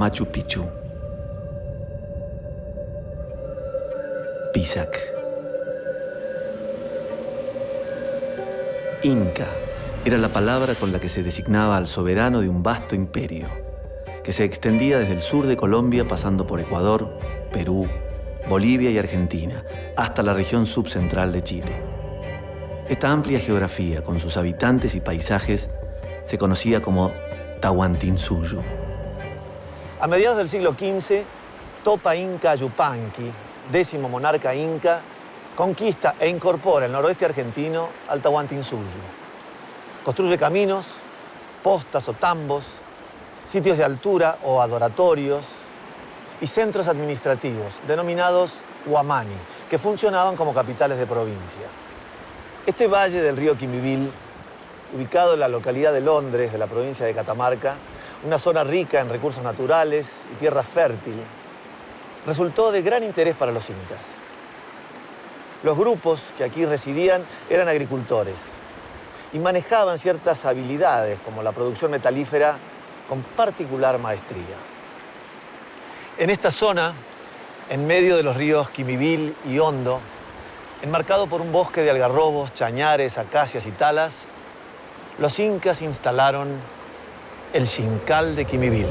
Machu Picchu. Pisac. Inca era la palabra con la que se designaba al soberano de un vasto imperio, que se extendía desde el sur de Colombia pasando por Ecuador, Perú, Bolivia y Argentina, hasta la región subcentral de Chile. Esta amplia geografía, con sus habitantes y paisajes, se conocía como Tahuantinsuyo. A mediados del siglo XV, Topa Inca Yupanqui, 10º monarca inca, conquista e incorpora el noroeste argentino al Tahuantinsuyo. Construye caminos, postas o tambos, sitios de altura o adoratorios y centros administrativos, denominados huamani, que funcionaban como capitales de provincia. Este valle del río Quimbibil, ubicado en la localidad de Londres, de la provincia de Catamarca, una zona rica en recursos naturales y tierra fértil, resultó de gran interés para los incas. Los grupos que aquí residían eran agricultores y manejaban ciertas habilidades, como la producción metalífera, con particular maestría. En esta zona, en medio de los ríos Quimbibil y Hondo, enmarcado por un bosque de algarrobos, chañares, acacias y talas, los incas instalaron el Xincal de Quimbibil.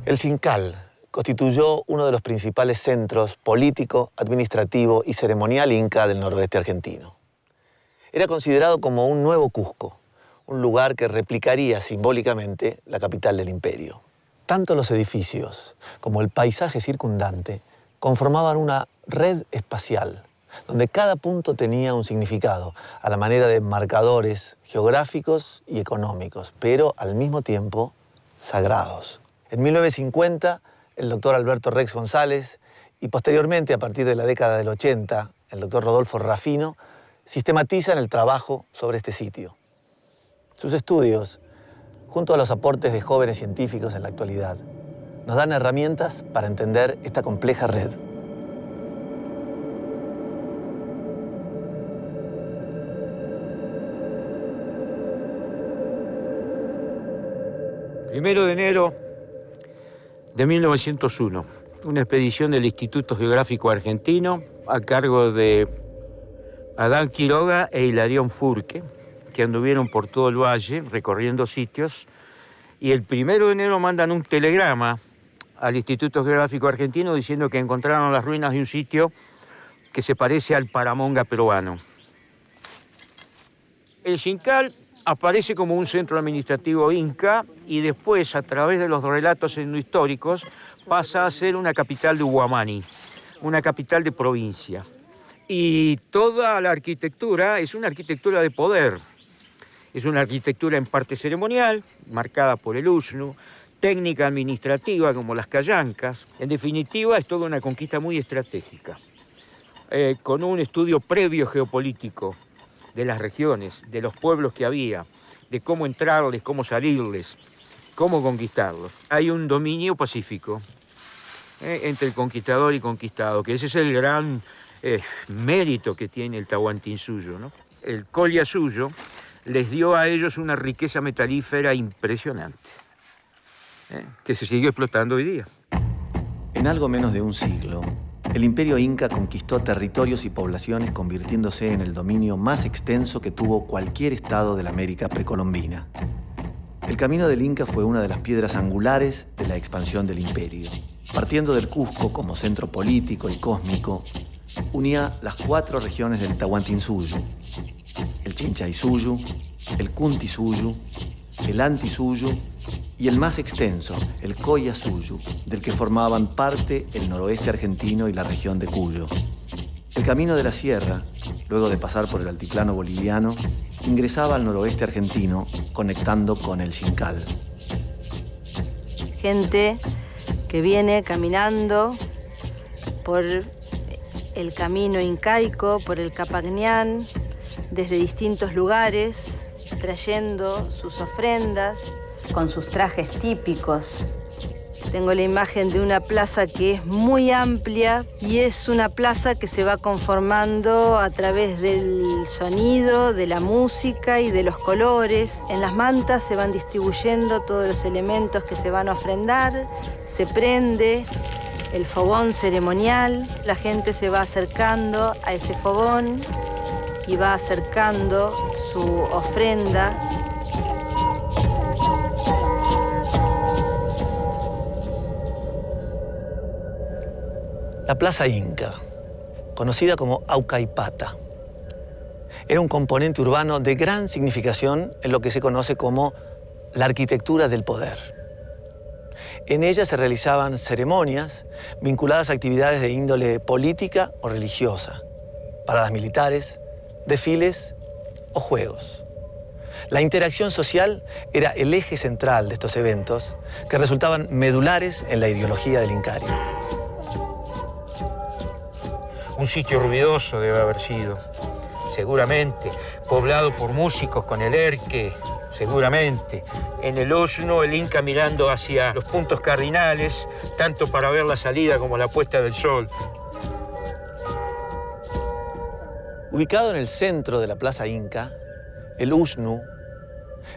El Xincal constituyó uno de los principales centros político, administrativo y ceremonial inca del noroeste argentino. Era considerado como un nuevo Cusco, un lugar que replicaría simbólicamente la capital del imperio. Tanto los edificios como el paisaje circundante conformaban una red espacial, donde cada punto tenía un significado, a la manera de marcadores geográficos y económicos, pero al mismo tiempo sagrados. En 1950, el doctor Alberto Rex González y posteriormente, a partir de la década del 80, el doctor Rodolfo Rafino, sistematizan el trabajo sobre este sitio. Sus estudios, junto a los aportes de jóvenes científicos en la actualidad, nos dan herramientas para entender esta compleja red. Primero de enero de 1901, una expedición del Instituto Geográfico Argentino a cargo de Adán Quiroga e Hilarión Furque, que anduvieron por todo el valle recorriendo sitios, y el 1 de enero mandan un telegrama al Instituto Geográfico Argentino diciendo que encontraron las ruinas de un sitio que se parece al Paramonga peruano. El Xincal aparece como un centro administrativo inca y después, a través de los relatos etnohistóricos, pasa a ser una capital de huamani, una capital de provincia. Y toda la arquitectura es una arquitectura de poder. Es una arquitectura en parte ceremonial, marcada por el usnu, técnica administrativa como las callancas. En definitiva, es toda una conquista muy estratégica, con un estudio previo geopolítico de las regiones, de los pueblos que había, de cómo entrarles, cómo salirles, cómo conquistarlos. Hay un dominio pacífico entre el conquistador y conquistado, que ese es el gran mérito que tiene el Tahuantinsuyo, ¿no? El Collasuyo les dio a ellos una riqueza metalífera impresionante, que se sigue explotando hoy día. En algo menos de un siglo, el imperio inca conquistó territorios y poblaciones, convirtiéndose en el dominio más extenso que tuvo cualquier estado de la América precolombina. El camino del Inca fue una de las piedras angulares de la expansión del imperio. Partiendo del Cusco como centro político y cósmico, unía las 4 regiones del Tahuantinsuyo: el Chinchaysuyo, el Kuntisuyo, el Antisuyu y el más extenso, el Collasuyu, del que formaban parte el noroeste argentino y la región de Cuyo. El camino de la sierra, luego de pasar por el altiplano boliviano, ingresaba al noroeste argentino, conectando con el Xincal. Gente que viene caminando por el camino incaico, por el Capagnián, desde distintos lugares, trayendo sus ofrendas, con sus trajes típicos. Tengo la imagen de una plaza que es muy amplia y es una plaza que se va conformando a través del sonido, de la música y de los colores. En las mantas se van distribuyendo todos los elementos que se van a ofrendar, se prende el fogón ceremonial, la gente se va acercando a ese fogón y va acercando su ofrenda. La Plaza Inca, conocida como Aucaipata, era un componente urbano de gran significación en lo que se conoce como la arquitectura del poder. En ella se realizaban ceremonias vinculadas a actividades de índole política o religiosa, paradas militares, desfiles o juegos. La interacción social era el eje central de estos eventos que resultaban medulares en la ideología del incario. Un sitio ruidoso debe haber sido, seguramente, poblado por músicos con el erque, seguramente. En el Usnu, el Inca mirando hacia los puntos cardinales, tanto para ver la salida como la puesta del sol. Ubicado en el centro de la Plaza Inca, el Usnu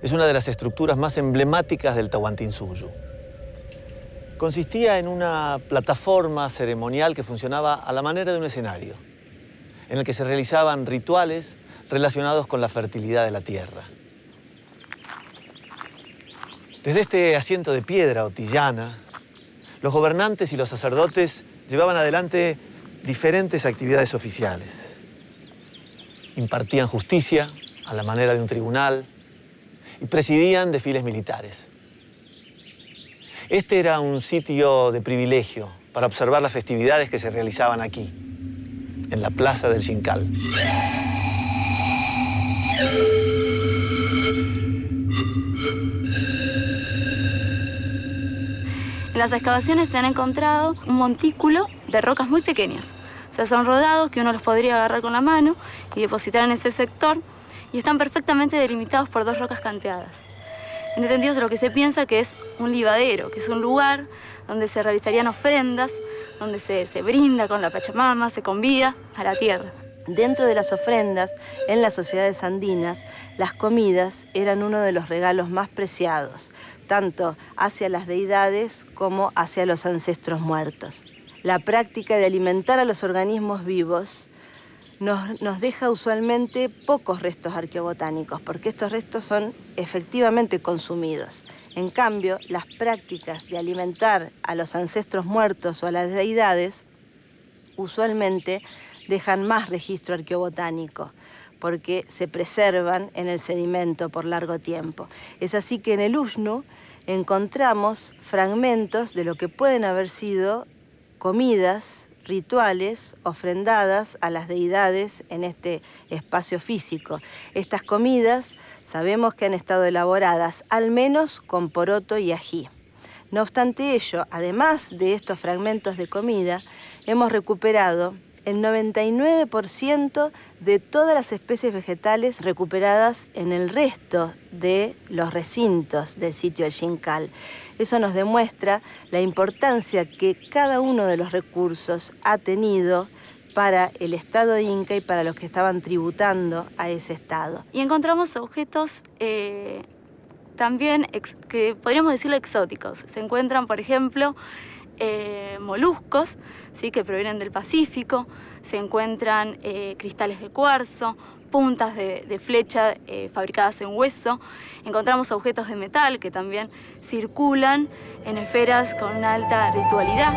es una de las estructuras más emblemáticas del Tahuantinsuyo. Consistía en una plataforma ceremonial que funcionaba a la manera de un escenario, en el que se realizaban rituales relacionados con la fertilidad de la tierra. Desde este asiento de piedra o tillana, los gobernantes y los sacerdotes llevaban adelante diferentes actividades oficiales. Impartían justicia a la manera de un tribunal y presidían desfiles militares. Este era un sitio de privilegio para observar las festividades que se realizaban aquí, en la plaza del Xincal. En las excavaciones se han encontrado un montículo de rocas muy pequeñas. O sea, son rodados que uno los podría agarrar con la mano y depositar en ese sector y están perfectamente delimitados por dos rocas canteadas. En este sentido, es lo que se piensa que es un libadero, que es un lugar donde se realizarían ofrendas, donde se brinda con la Pachamama, se convida a la tierra. Dentro de las ofrendas, en las sociedades andinas, las comidas eran uno de los regalos más preciados, tanto hacia las deidades como hacia los ancestros muertos. La práctica de alimentar a los organismos vivos nos deja usualmente pocos restos arqueobotánicos, porque estos restos son efectivamente consumidos. En cambio, las prácticas de alimentar a los ancestros muertos o a las deidades usualmente dejan más registro arqueobotánico, porque se preservan en el sedimento por largo tiempo. Es así que en el Usnu encontramos fragmentos de lo que pueden haber sido comidas, rituales ofrendadas a las deidades en este espacio físico. Estas comidas sabemos que han estado elaboradas al menos con poroto y ají. No obstante ello, además de estos fragmentos de comida, hemos recuperado el 99% de todas las especies vegetales recuperadas en el resto de los recintos del sitio del Xincal. Eso nos demuestra la importancia que cada uno de los recursos ha tenido para el Estado inca y para los que estaban tributando a ese Estado. Y encontramos objetos también que podríamos decirlo exóticos. Se encuentran, por ejemplo, moluscos, ¿sí?, que provienen del Pacífico. Se encuentran cristales de cuarzo, puntas de flecha fabricadas en hueso. Encontramos objetos de metal que también circulan en esferas con una alta ritualidad.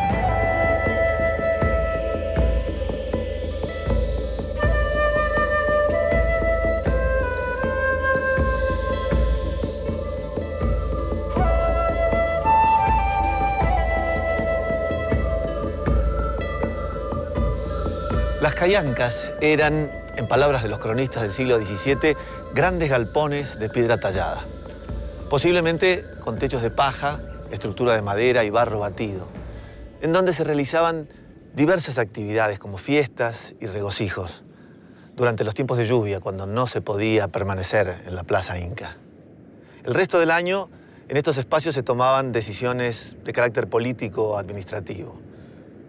Las callancas eran, en palabras de los cronistas del siglo XVII, grandes galpones de piedra tallada, posiblemente con techos de paja, estructura de madera y barro batido, en donde se realizaban diversas actividades como fiestas y regocijos, durante los tiempos de lluvia, cuando no se podía permanecer en la plaza inca. El resto del año, en estos espacios se tomaban decisiones de carácter político o administrativo,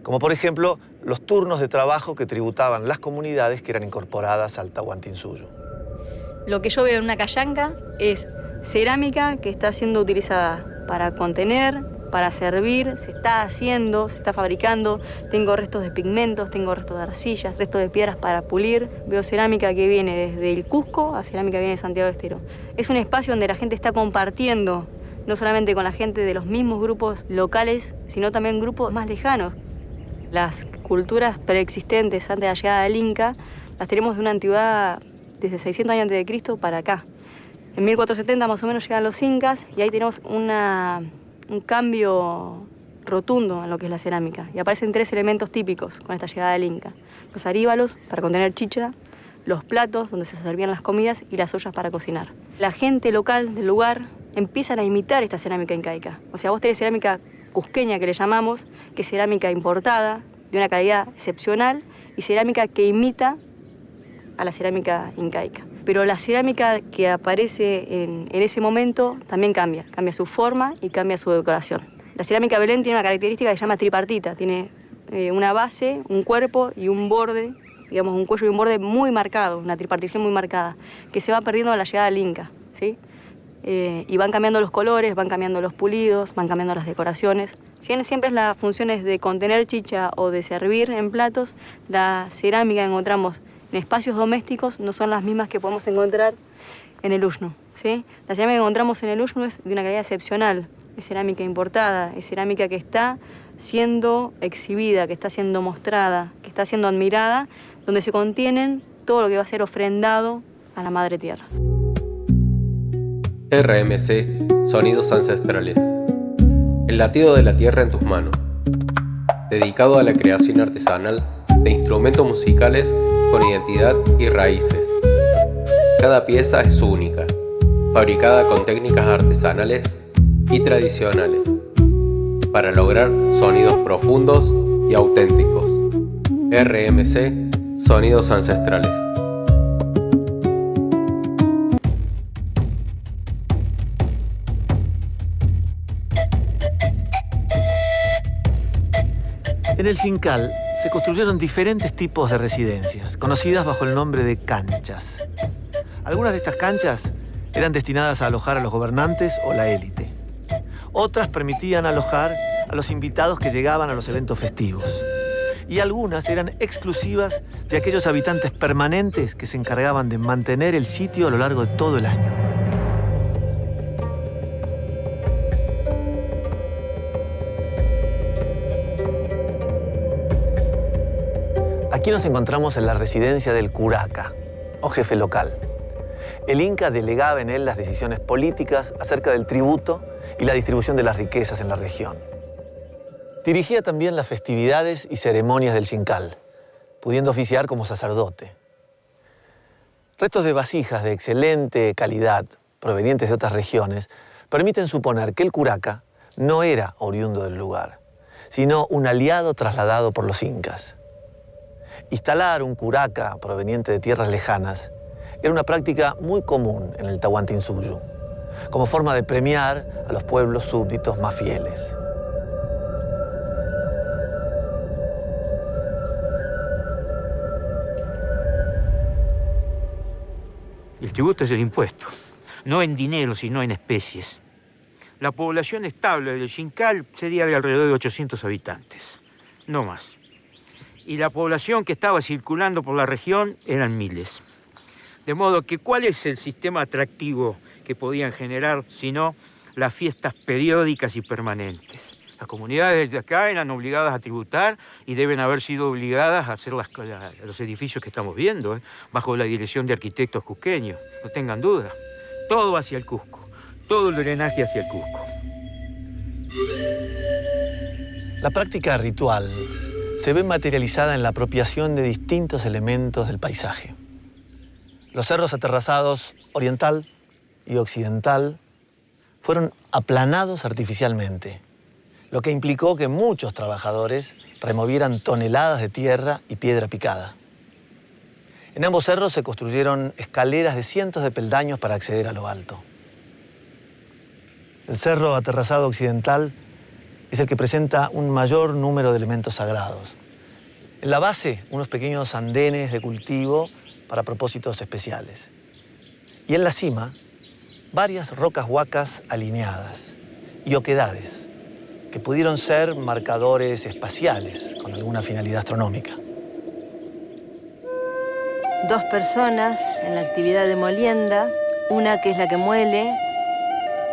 como por ejemplo los turnos de trabajo que tributaban las comunidades que eran incorporadas al Tahuantinsuyo. Lo que yo veo en una callanca es cerámica que está siendo utilizada para contener, para servir, se está haciendo, se está fabricando. Tengo restos de pigmentos, tengo restos de arcillas, restos de piedras para pulir. Veo cerámica que viene desde el Cusco a cerámica que viene de Santiago del Estero. Es un espacio donde la gente está compartiendo, no solamente con la gente de los mismos grupos locales, sino también grupos más lejanos. Las culturas preexistentes antes de la llegada del Inca las tenemos de una antigüedad desde 600 años antes de Cristo para acá. En 1470 más o menos llegan los incas y ahí tenemos un cambio rotundo en lo que es la cerámica. Y aparecen 3 elementos típicos con esta llegada del Inca. Los aríbalos para contener chicha, los platos donde se servían las comidas y las ollas para cocinar. La gente local del lugar empiezan a imitar esta cerámica incaica. O sea, vos tenés cerámica cusqueña que le llamamos, que es cerámica importada, de una calidad excepcional, y cerámica que imita a la cerámica incaica. Pero la cerámica que aparece en ese momento también cambia su forma y cambia su decoración. La cerámica Belén tiene una característica que se llama tripartita, tiene una base, un cuerpo y un borde, digamos un cuello y un borde muy marcado, una tripartición muy marcada, que se va perdiendo a la llegada del Inca, ¿sí? Y van cambiando los colores, van cambiando los pulidos, van cambiando las decoraciones. Si bien siempre las funciones de contener chicha o de servir en platos, la cerámica que encontramos en espacios domésticos no son las mismas que podemos encontrar en el Ushnu, ¿sí? La cerámica que encontramos en el Ushnu es de una calidad excepcional, es cerámica importada, es cerámica que está siendo exhibida, que está siendo mostrada, que está siendo admirada, donde se contienen todo lo que va a ser ofrendado a la Madre Tierra. RMC, Sonidos Ancestrales. El latido de la tierra en tus manos. Dedicado a la creación artesanal de instrumentos musicales con identidad y raíces. Cada pieza es única, fabricada con técnicas artesanales y tradicionales, para lograr sonidos profundos y auténticos. RMC, Sonidos Ancestrales. En el Xincal se construyeron diferentes tipos de residencias, conocidas bajo el nombre de canchas. Algunas de estas canchas eran destinadas a alojar a los gobernantes o la élite. Otras permitían alojar a los invitados que llegaban a los eventos festivos. Y algunas eran exclusivas de aquellos habitantes permanentes que se encargaban de mantener el sitio a lo largo de todo el año. Aquí nos encontramos en la residencia del curaca, o jefe local. El Inca delegaba en él las decisiones políticas acerca del tributo y la distribución de las riquezas en la región. Dirigía también las festividades y ceremonias del Xincal, pudiendo oficiar como sacerdote. Restos de vasijas de excelente calidad, provenientes de otras regiones, permiten suponer que el curaca no era oriundo del lugar, sino un aliado trasladado por los incas. Instalar un curaca proveniente de tierras lejanas era una práctica muy común en el Tahuantinsuyo, como forma de premiar a los pueblos súbditos más fieles. El tributo es el impuesto, no en dinero, sino en especies. La población estable del Xincal sería de alrededor de 800 habitantes, no más. Y la población que estaba circulando por la región eran miles. De modo que, ¿cuál es el sistema atractivo que podían generar, sino las fiestas periódicas y permanentes? Las comunidades de acá eran obligadas a tributar y deben haber sido obligadas a hacer los edificios que estamos viendo, bajo la dirección de arquitectos cusqueños, no tengan duda. Todo hacia el Cusco, todo el drenaje hacia el Cusco. La práctica ritual se ve materializada en la apropiación de distintos elementos del paisaje. Los cerros aterrazados oriental y occidental fueron aplanados artificialmente, lo que implicó que muchos trabajadores removieran toneladas de tierra y piedra picada. En ambos cerros se construyeron escaleras de cientos de peldaños para acceder a lo alto. El cerro aterrazado occidental es el que presenta un mayor número de elementos sagrados. En la base, unos pequeños andenes de cultivo para propósitos especiales. Y en la cima, varias rocas huacas alineadas y oquedades, que pudieron ser marcadores espaciales con alguna finalidad astronómica. Dos personas en la actividad de molienda, una que es la que muele,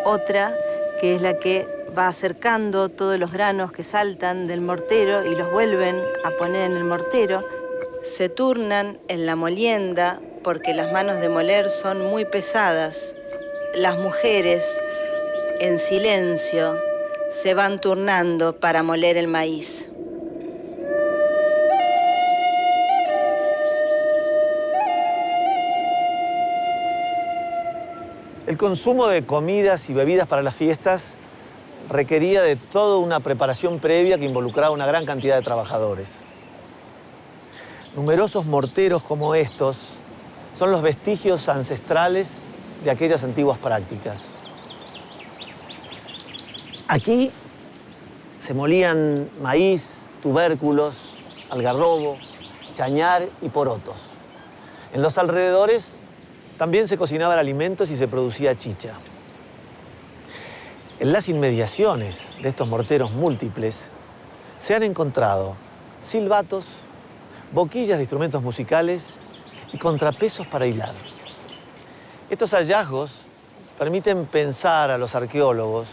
otra que es la que va acercando todos los granos que saltan del mortero y los vuelven a poner en el mortero. Se turnan en la molienda porque las manos de moler son muy pesadas. Las mujeres, en silencio, se van turnando para moler el maíz. El consumo de comidas y bebidas para las fiestas requería de toda una preparación previa que involucraba una gran cantidad de trabajadores. Numerosos morteros como estos son los vestigios ancestrales de aquellas antiguas prácticas. Aquí se molían maíz, tubérculos, algarrobo, chañar y porotos. En los alrededores también se cocinaban alimentos y se producía chicha. En las inmediaciones de estos morteros múltiples se han encontrado silbatos, boquillas de instrumentos musicales y contrapesos para hilar. Estos hallazgos permiten pensar a los arqueólogos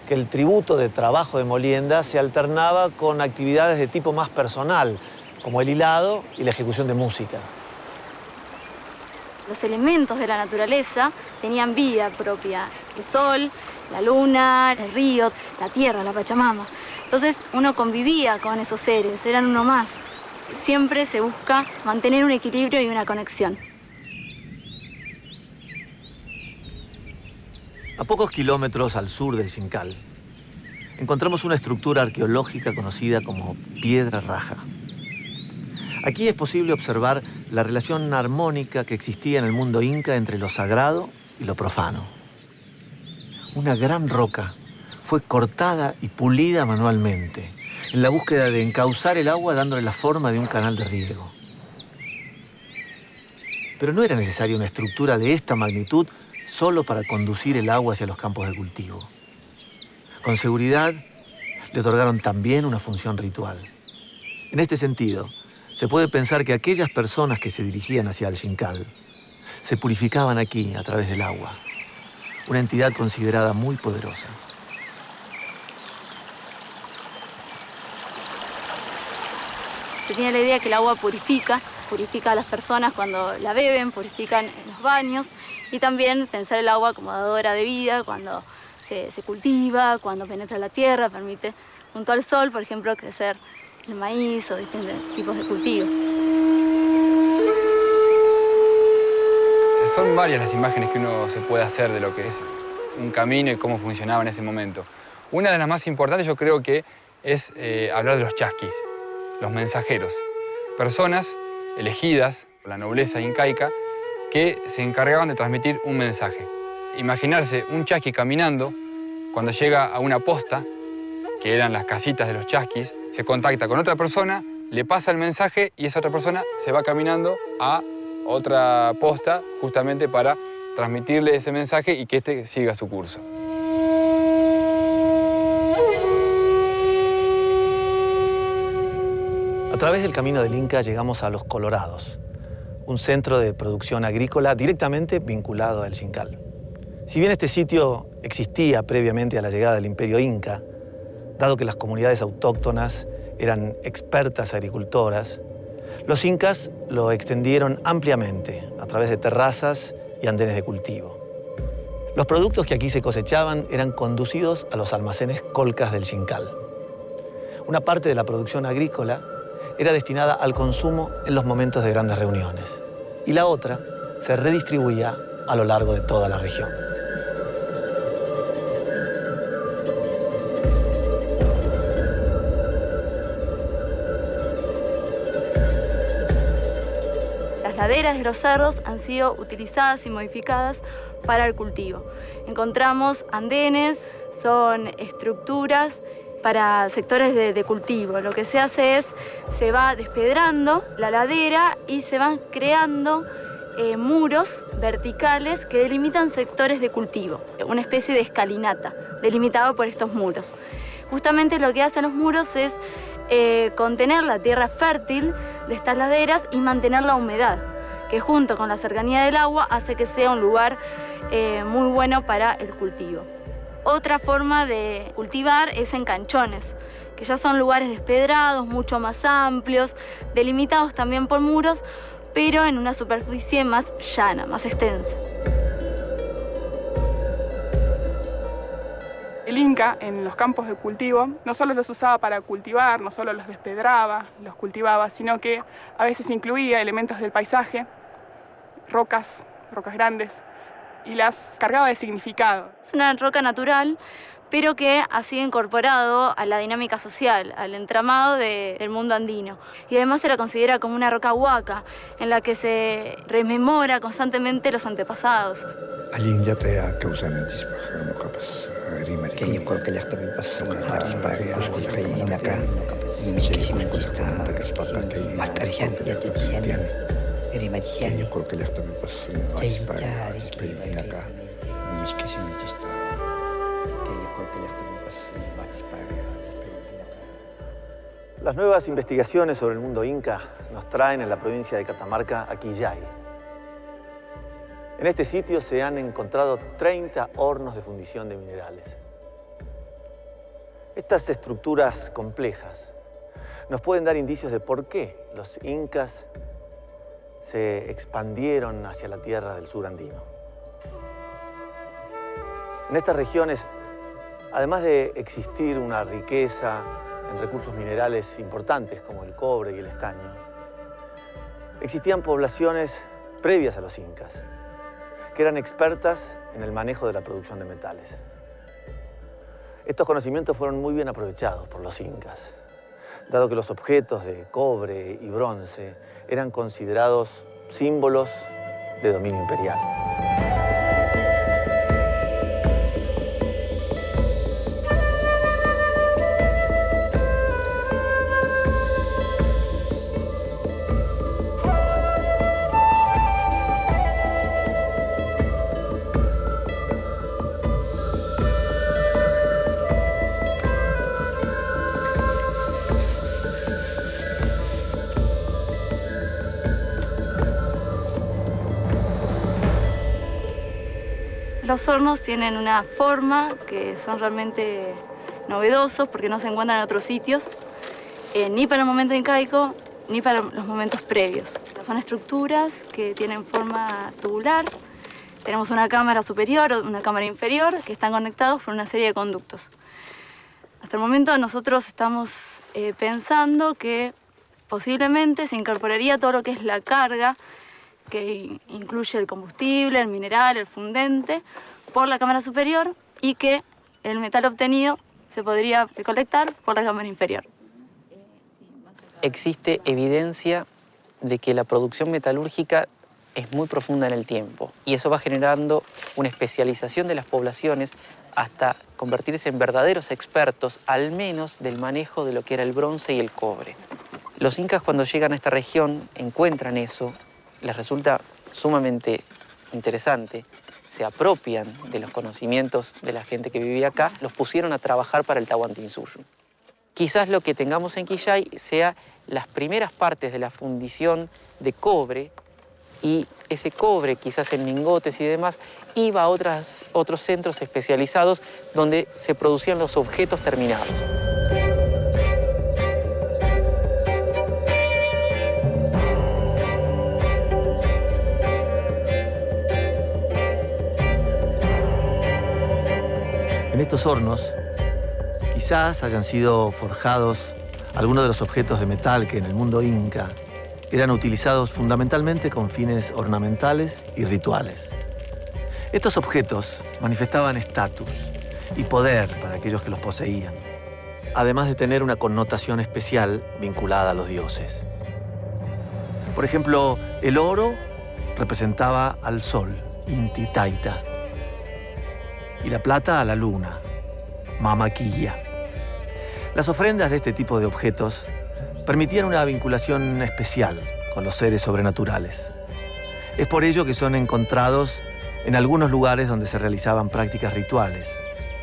que el tributo de trabajo de molienda se alternaba con actividades de tipo más personal, como el hilado y la ejecución de música. Los elementos de la naturaleza tenían vida propia. El sol, la luna, el río, la tierra, la Pachamama. Entonces uno convivía con esos seres, eran uno más. Siempre se busca mantener un equilibrio y una conexión. A pocos kilómetros al sur del Xincal, encontramos una estructura arqueológica conocida como Piedra Raja. Aquí es posible observar la relación armónica que existía en el mundo inca entre lo sagrado y lo profano. Una gran roca fue cortada y pulida manualmente, en la búsqueda de encauzar el agua dándole la forma de un canal de riego. Pero no era necesaria una estructura de esta magnitud solo para conducir el agua hacia los campos de cultivo. Con seguridad, le otorgaron también una función ritual. En este sentido, se puede pensar que aquellas personas que se dirigían hacia el Xincal se purificaban aquí a través del agua, una entidad considerada muy poderosa. Se tiene la idea que el agua purifica a las personas cuando la beben, purifican en los baños, y también pensar el agua como dadora de vida cuando se cultiva, cuando penetra la tierra, permite junto al sol, por ejemplo, crecer el maíz o diferentes tipos de cultivos. Son varias las imágenes que uno se puede hacer de lo que es un camino y cómo funcionaba en ese momento. Una de las más importantes yo creo que es hablar de los chasquis, los mensajeros. Personas elegidas por la nobleza incaica que se encargaban de transmitir un mensaje. Imaginarse un chasqui caminando cuando llega a una posta, que eran las casitas de los chasquis, se contacta con otra persona, le pasa el mensaje y esa otra persona se va caminando a otra posta justamente para transmitirle ese mensaje y que éste siga su curso. A través del camino del Inca llegamos a Los Colorados, un centro de producción agrícola directamente vinculado al Xincal. Si bien este sitio existía previamente a la llegada del Imperio Inca, dado que las comunidades autóctonas eran expertas agricultoras, los incas lo extendieron ampliamente a través de terrazas y andenes de cultivo. Los productos que aquí se cosechaban eran conducidos a los almacenes colcas del Xincal. Una parte de la producción agrícola era destinada al consumo en los momentos de grandes reuniones y la otra se redistribuía a lo largo de toda la región. Las laderas de los cerros han sido utilizadas y modificadas para el cultivo. Encontramos andenes, son estructuras para sectores de cultivo. Lo que se hace es, se va despedrando la ladera y se van creando muros verticales que delimitan sectores de cultivo, una especie de escalinata delimitada por estos muros. Justamente lo que hacen los muros es contener la tierra fértil de estas laderas y mantener la humedad, que junto con la cercanía del agua hace que sea un lugar muy bueno para el cultivo. Otra forma de cultivar es en canchones, que ya son lugares despedrados, mucho más amplios, delimitados también por muros, pero en una superficie más llana, más extensa. El Inca en los campos de cultivo no solo los usaba para cultivar, no solo los despedraba, los cultivaba, sino que a veces incluía elementos del paisaje, rocas grandes, y las cargaba de significado. Es una roca natural, pero que ha sido incorporado a la dinámica social, al entramado del mundo andino. Y además se la considera como una roca huaca, en la que se rememora constantemente los antepasados. Las nuevas investigaciones sobre el mundo inca nos traen en la provincia de Catamarca a Quillay. En este sitio se han encontrado 30 hornos de fundición de minerales. Estas estructuras complejas nos pueden dar indicios de por qué los incas se expandieron hacia la tierra del sur andino. En estas regiones, además de existir una riqueza en recursos minerales importantes como el cobre y el estaño, existían poblaciones previas a los incas que eran expertas en el manejo de la producción de metales. Estos conocimientos fueron muy bien aprovechados por los incas, dado que los objetos de cobre y bronce eran considerados símbolos de dominio imperial. Los hornos tienen una forma que son realmente novedosos porque no se encuentran en otros sitios, ni para el momento incaico ni para los momentos previos. Son estructuras que tienen forma tubular. Tenemos una cámara superior o una cámara inferior que están conectados por una serie de conductos. Hasta el momento nosotros estamos pensando que posiblemente se incorporaría todo lo que es la carga, que incluye el combustible, el mineral, el fundente, por la cámara superior y que el metal obtenido se podría recolectar por la cámara inferior. Existe evidencia de que la producción metalúrgica es muy profunda en el tiempo y eso va generando una especialización de las poblaciones hasta convertirse en verdaderos expertos, al menos del manejo de lo que era el bronce y el cobre. Los incas cuando llegan a esta región encuentran eso, les resulta sumamente interesante, se apropian de los conocimientos de la gente que vivía acá, los pusieron a trabajar para el Tahuantinsuyo. Quizás lo que tengamos en Quillay sea las primeras partes de la fundición de cobre y ese cobre, quizás en lingotes y demás, iba a otros centros especializados donde se producían los objetos terminados. En estos hornos, quizás hayan sido forjados algunos de los objetos de metal que en el mundo inca eran utilizados fundamentalmente con fines ornamentales y rituales. Estos objetos manifestaban estatus y poder para aquellos que los poseían, además de tener una connotación especial vinculada a los dioses. Por ejemplo, el oro representaba al sol, Inti Taita, y la plata a la luna, Mama Quilla. Las ofrendas de este tipo de objetos permitían una vinculación especial con los seres sobrenaturales. Es por ello que son encontrados en algunos lugares donde se realizaban prácticas rituales,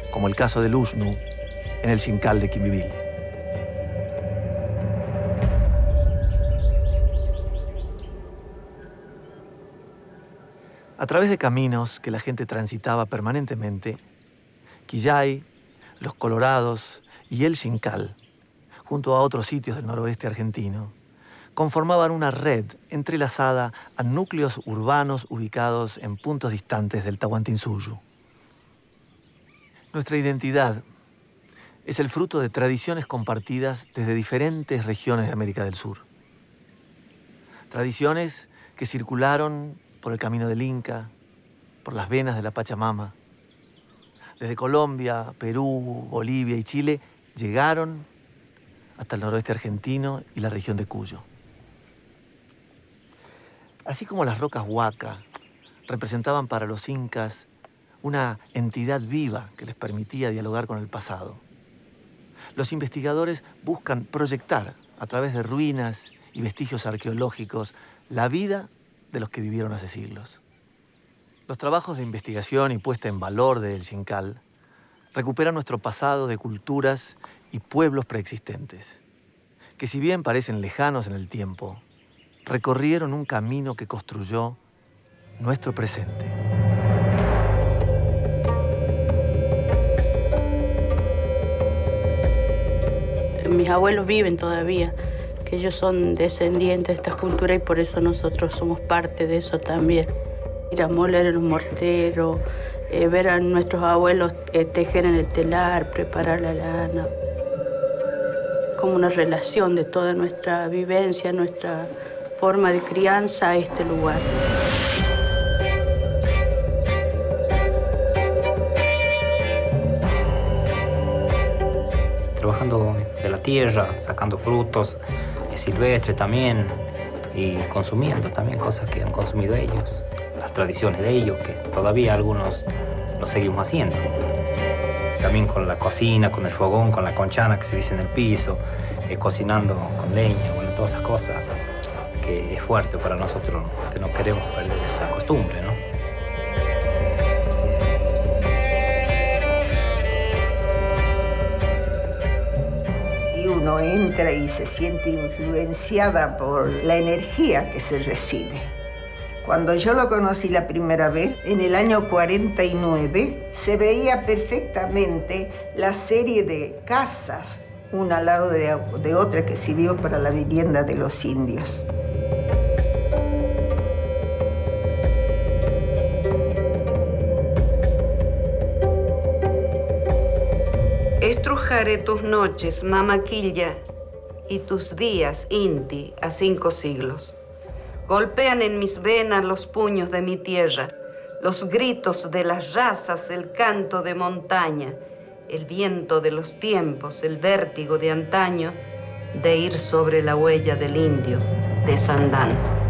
como el caso del Usnu en el Xincal de Quimbibil. A través de caminos que la gente transitaba permanentemente, Quillay, Los Colorados y el Xincal, junto a otros sitios del noroeste argentino, conformaban una red entrelazada a núcleos urbanos ubicados en puntos distantes del Tahuantinsuyo. Nuestra identidad es el fruto de tradiciones compartidas desde diferentes regiones de América del Sur. Tradiciones que circularon por el camino del Inca, por las venas de la Pachamama. Desde Colombia, Perú, Bolivia y Chile llegaron hasta el noroeste argentino y la región de Cuyo. Así como las rocas Huaca representaban para los incas una entidad viva que les permitía dialogar con el pasado, los investigadores buscan proyectar a través de ruinas y vestigios arqueológicos la vida de los que vivieron hace siglos. Los trabajos de investigación y puesta en valor del Xincal recuperan nuestro pasado de culturas y pueblos preexistentes, que si bien parecen lejanos en el tiempo, recorrieron un camino que construyó nuestro presente. Mis abuelos viven todavía, que ellos son descendientes de esta cultura y por eso nosotros somos parte de eso también. Ir a moler en un mortero, ver a nuestros abuelos tejer en el telar, preparar la lana. Como una relación de toda nuestra vivencia, nuestra forma de crianza a este lugar. Trabajando de la tierra, sacando frutos silvestres también y consumiendo también cosas que han consumido ellos, las tradiciones de ellos, que todavía algunos lo seguimos haciendo. También con la cocina, con el fogón, con la conchana que se dice en el piso, cocinando con leña, bueno, todas esas cosas que es fuerte para nosotros, que no queremos perder esa costumbre, ¿no? Uno entra y se siente influenciada por la energía que se recibe. Cuando yo lo conocí la primera vez, en el año 49, se veía perfectamente la serie de casas, una al lado de otra, que sirvió para la vivienda de los indios. Estrujaré tus noches, Mama Quilla, y tus días, Inti, a 5 siglos. Golpean en mis venas los puños de mi tierra, los gritos de las razas, el canto de montaña, el viento de los tiempos, el vértigo de antaño, de ir sobre la huella del indio, desandando.